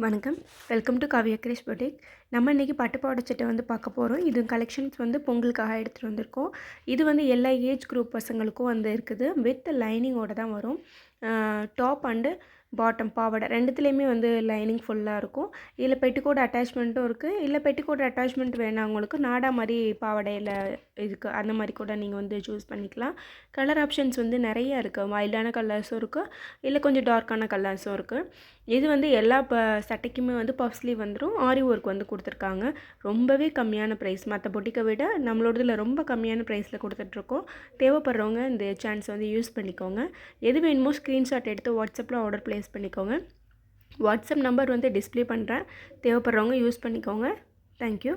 வணக்கம். Welcome to Kavya Grace boutique. நம்ம இன்றைக்கி பட்டுப்பாவாடை சட்டை வந்து பார்க்க போகிறோம். இது கலெக்ஷன்ஸ் வந்து பொங்கலுக்காக எடுத்துகிட்டு வந்திருக்கோம். இது வந்து எல்லா ஏஜ் குரூப் பசங்களுக்கும் வந்து இருக்குது. வித் லைனிங்கோட தான் வரும். டாப் அண்டு பாட்டம் பாவாடை ரெண்டுத்துலேயுமே வந்து லைனிங் ஃபுல்லாக இருக்கும். இதில் பெட்டிக்கோட் அட்டாச்மெண்ட்டும் இருக்குது. இல்லை பெட்டிக்கோட் அட்டாச்மெண்ட் வேணாங்களுக்கு நாடா மாதிரி பாவாடையில் இதுக்கு அந்த மாதிரி கூட நீங்கள் வந்து சூஸ் பண்ணிக்கலாம். கலர் ஆப்ஷன்ஸ் வந்து நிறைய இருக்குது. வைல்டான கலர்ஸும் இருக்குது, இல்லை கொஞ்சம் டார்க்கான கலர்ஸும் இருக்குது. இது வந்து எல்லா சட்டைக்குமே வந்து பஃப் ஸ்லீவ் வந்துடும். ஆரி ஒர்க் வந்து கொடுத்துருக்காங்க. ரொம்பவே கம்மியான ப்ரைஸ், மற்ற பொட்டிக்கை விட நம்மளோடதில் ரொம்ப கம்மியான ப்ரைஸில் கொடுத்துட்ருக்கோம். தேவைப்படுறவங்க இந்த சான்ஸ் வந்து யூஸ் பண்ணிக்கோங்க. எது வேணுமோ ஸ்க்ரீன்ஷாட் எடுத்து வாட்ஸ்அப்பில் ஆர்டர் ப்ளேஸ் பண்ணிக்கோங்க. வாட்ஸ்அப் நம்பர் வந்து டிஸ்ப்ளே பண்ணுறேன். தேவைப்படுறவங்க யூஸ் பண்ணிக்கோங்க. தேங்க்யூ.